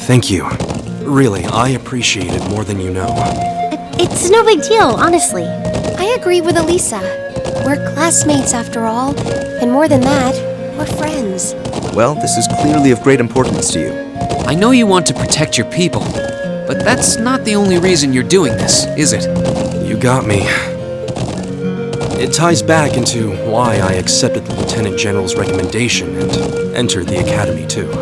Thank you. Really, I appreciate it more than you know. It's no big deal, honestly. I agree with Elisa. We're classmates after all, and more than that, we're friends. Well, this is clearly of great importance to you. I know you want to protect your people, but that's not the only reason you're doing this, is it? You got me. It ties back into why I accepted the Lieutenant General's recommendation and entered the Academy too.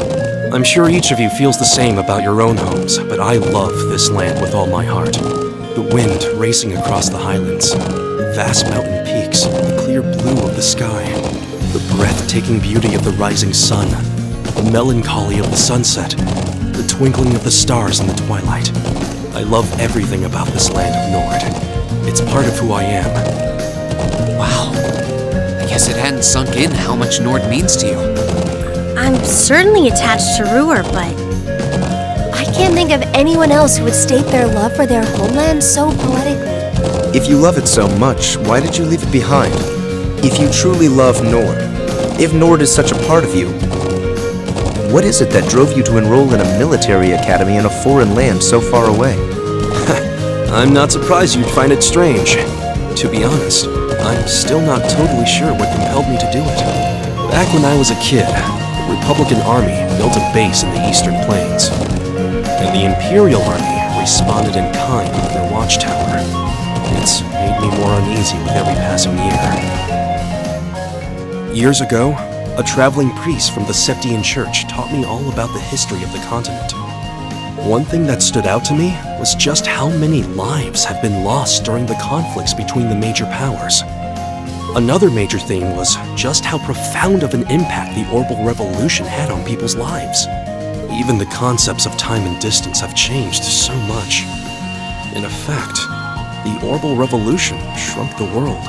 I'm sure each of you feels the same about your own homes, but I love this land with all my heart. The wind racing across the highlands, the vast mountain peaks, the clear blue of the sky, the breathtaking beauty of the rising sun, the melancholy of the sunset, the twinkling of the stars in the twilight. I love everything about this land of Nord. It's part of who I am. Wow. I guess it hadn't sunk in how much Nord means to you. I'm certainly attached to Ruhr, but I can't think of anyone else who would state their love for their homeland so poetically. If you love it so much, why did you leave it behind? If you truly love Nord, if Nord is such a part of you, what is it that drove you to enroll in a military academy in a foreign land so far away? I'm not surprised you'd find it strange. To be honest, I'm still not totally sure what compelled me to do it. Back when I was a kid, the Republican Army built a base in the Eastern Plains, and the Imperial Army responded in kind with their watchtower. It's made me more uneasy with every passing year. Years ago, a traveling priest from the Septian Church taught me all about the history of the continent. One thing that stood out to me was just how many lives have been lost during the conflicts between the major powers. Another major theme was just how profound of an impact the Orbital Revolution had on people's lives. Even the concepts of time and distance have changed so much. In effect, the Orbital Revolution shrunk the world.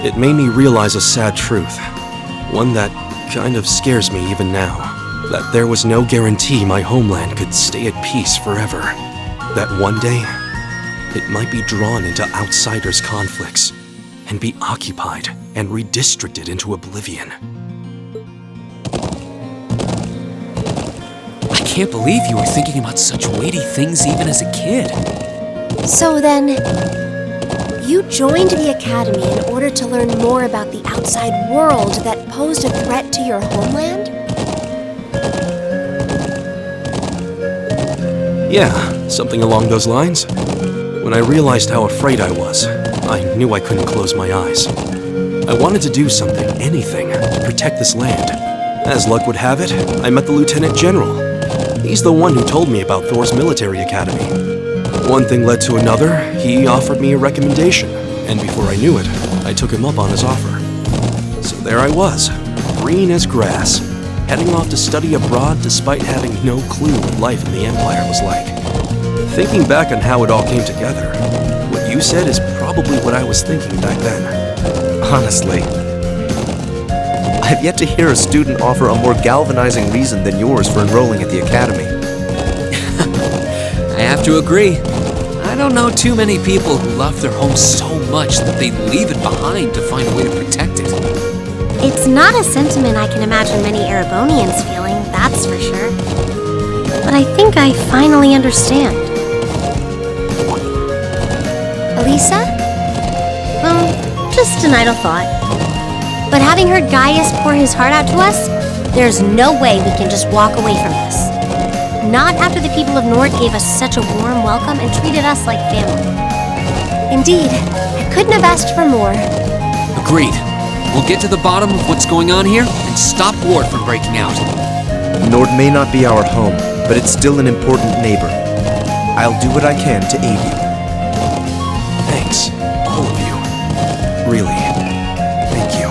It made me realize a sad truth, one that kind of scares me even now, that there was no guarantee my homeland could stay at peace forever. That one day, it might be drawn into outsiders' conflicts and be occupied and redistricted into oblivion. I can't believe you were thinking about such weighty things even as a kid. So then, you joined the Academy in order to learn more about the outside world that posed a threat to your homeland? Yeah, something along those lines. When I realized how afraid I was, I knew I couldn't close my eyes. I wanted to do something, anything, to protect this land. As luck would have it, I met the Lieutenant General. He's the one who told me about Thor's military academy. One thing led to another, he offered me a recommendation, and before I knew it, I took him up on his offer. So there I was, green as grass, heading off to study abroad despite having no clue what life in the Empire was like. Thinking back on how it all came together, what you said is probably what I was thinking back then. Honestly, I've yet to hear a student offer a more galvanizing reason than yours for enrolling at the Academy. I have to agree. I don't know too many people who love their home so much that they'd leave it behind to find a way to protect it. It's not a sentiment I can imagine many Erebonians feeling, that's for sure. But I think I finally understand. Elisa? Just an idle thought. But having heard Gaius pour his heart out to us, there's no way we can just walk away from this. Not after the people of Nord gave us such a warm welcome and treated us like family. Indeed, I couldn't have asked for more. Agreed. We'll get to the bottom of what's going on here and stop war from breaking out. Nord may not be our home, but it's still an important neighbor. I'll do what I can to aid you. Thanks, all of you. Really, thank you.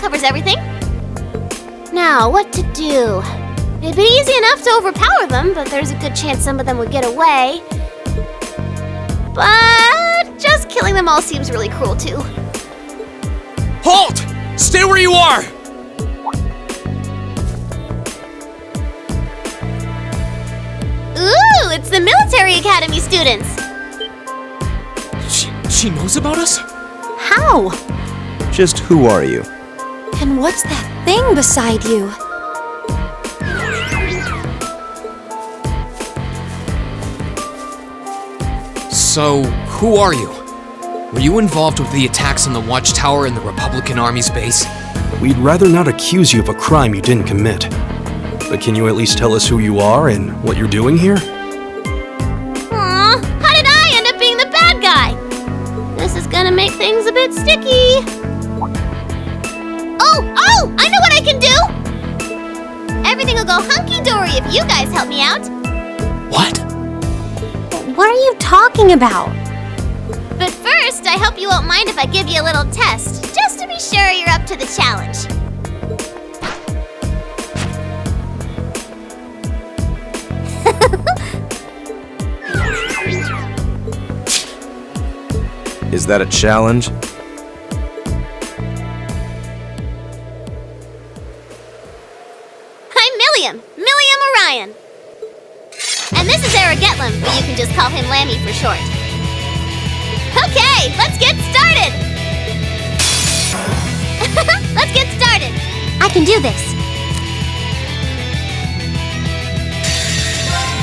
covers everything. Now, what to do? It'd be easy enough to overpower them, but there's a good chance some of them would get away. But just killing them all seems really cruel, too. Halt! Stay where you are! Ooh, it's the military academy students. She knows about us? How? Just who are you? And what's that thing beside you? So, who are you? Were you involved with the attacks on the Watchtower and the Republican Army's base? We'd rather not accuse you of a crime you didn't commit. But can you at least tell us who you are and what you're doing here? Aw, how did I end up being the bad guy? This is gonna make things a bit sticky. Oh, I know what I can do! Everything will go hunky-dory if you guys help me out. What? What are you talking about? But first, I hope you won't mind if I give you a little test, just to be sure you're up to the challenge. Is that a challenge? I'm Milliam Orion. And this is Aragetlum, but you can just call him Lammy for short. Okay, let's get started! Let's get started! I can do this.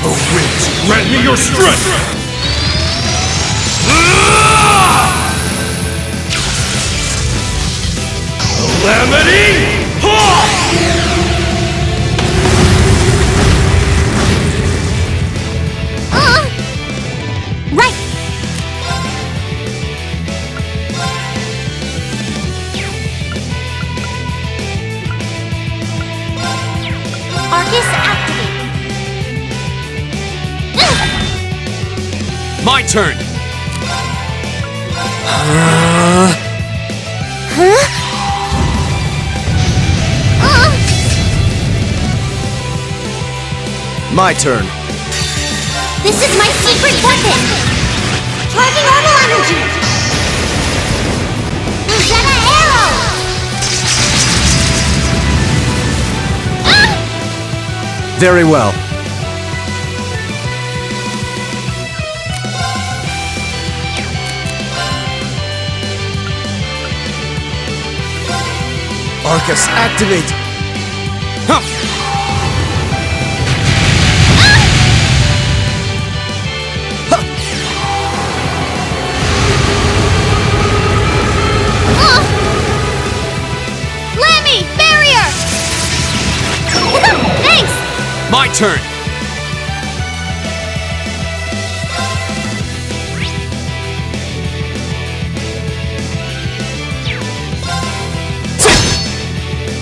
O winds, grant me your strength! Calamity! Right! Arcus activate. My turn! My turn. This is my secret weapon! Charging orbital energy! Rosetta arrow! Very well. Arcus, activate! Huh. Lammy, barrier! Thanks! My turn!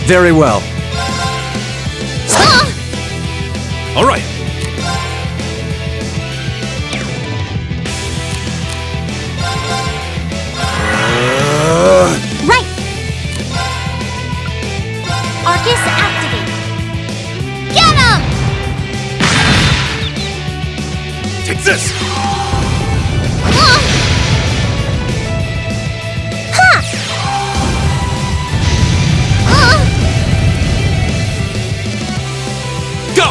Very well. All right. Right! Arcus activate. Get him! Take this! Go!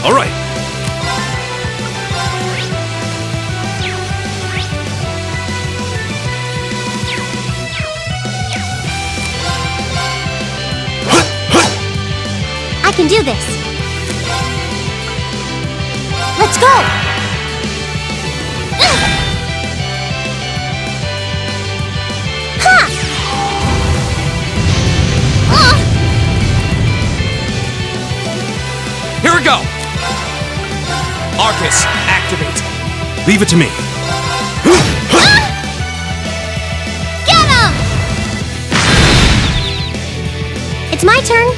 All right. I can do this. Let's go! Here we go! Arcus, activate! Leave it to me. Get him! It's my turn.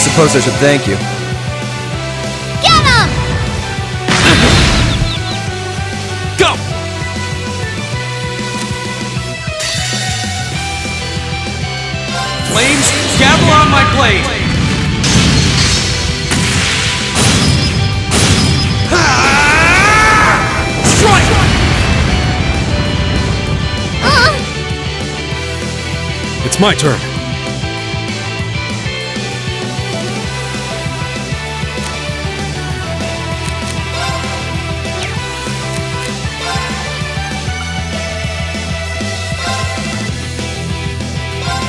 suppose I should thank you. Get him! Go! Flames, gather on my blade! Strike! It's my turn.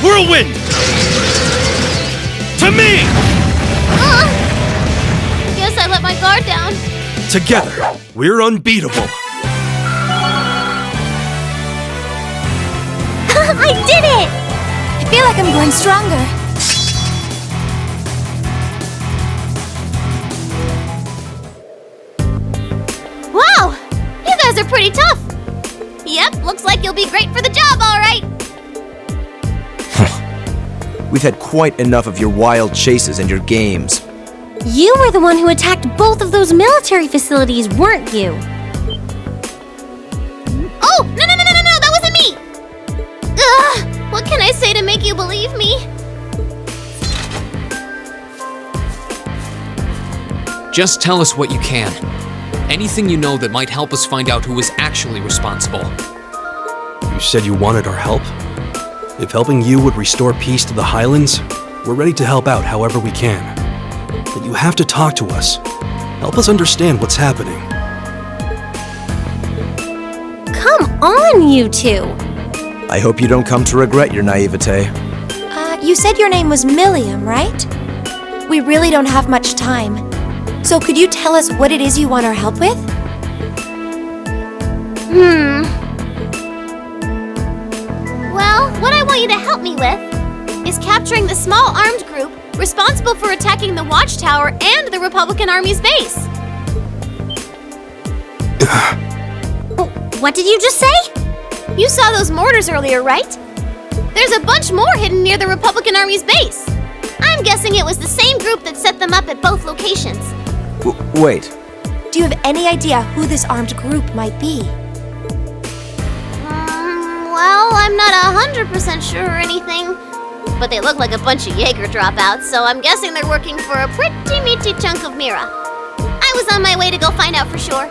Whirlwind! To me! Guess I let my guard down. Together, we're unbeatable. I did it! I feel like I'm growing stronger. Wow! You guys are pretty tough. Yep, looks like you'll be great for the job, all right. We've had quite enough of your wild chases and your games. You were the one who attacked both of those military facilities, weren't you? Oh, no, that wasn't me! Ugh, what can I say to make you believe me? Just tell us what you can. Anything you know that might help us find out who is actually responsible. You said you wanted our help? If helping you would restore peace to the Highlands, we're ready to help out however we can. But you have to talk to us. Help us understand what's happening. Come on, you two. I hope you don't come to regret your naivete. You said your name was Milliam, right? We really don't have much time. So could you tell us what it is you want our help with? Well, what I want you to help me with is capturing the small armed group responsible for attacking the Watchtower and the Republican Army's base. What did you just say? You saw those mortars earlier, right? There's a bunch more hidden near the Republican Army's base. I'm guessing it was the same group that set them up at both locations. Wait. Do you have any idea who this armed group might be? Well, I'm not 100% sure or anything. But they look like a bunch of Jaeger dropouts, so I'm guessing they're working for a pretty meaty chunk of Mira. I was on my way to go find out for sure.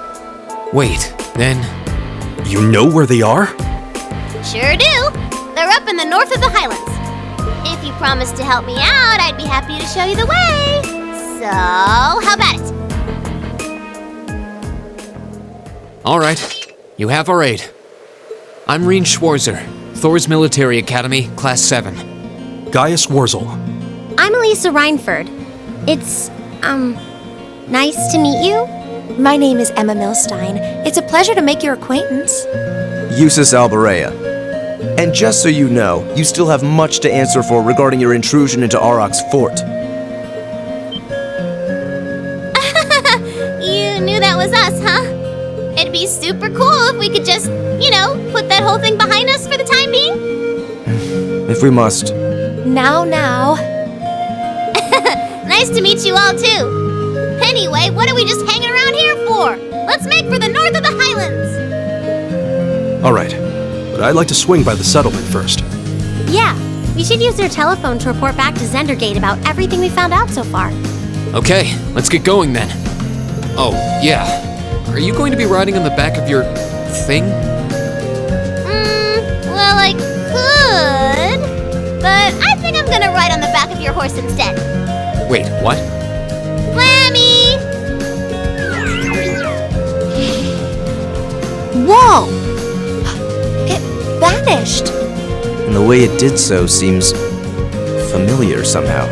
Wait, then... You know where they are? Sure do. They're up in the north of the Highlands. If you promise to help me out, I'd be happy to show you the way. So, how about it? All right, you have our aid. I'm Reen Schwarzer, Thor's Military Academy, Class 7. Gaius Wurzel. I'm Elisa Reinford. It's, nice to meet you. My name is Emma Milstein. It's a pleasure to make your acquaintance. Eustace Alberea. And just so you know, you still have much to answer for regarding your intrusion into Auroch's fort. You knew that was us, huh? It'd be super cool if we could just, put that whole thing behind us for the time being. If we must. Now. Nice to meet you all, too. Anyway, what are we just hanging around here for? Let's make for the north of the Highlands. All right, but I'd like to swing by the settlement first. Yeah, we should use their telephone to report back to Zendergate about everything we found out so far. Okay, let's get going then. Oh, yeah. Are you going to be riding on the back of your... thing? Well, I could, but I think I'm gonna ride on the back of your horse instead. Wait, what? Lammy! Whoa! It vanished. And the way it did so seems familiar somehow.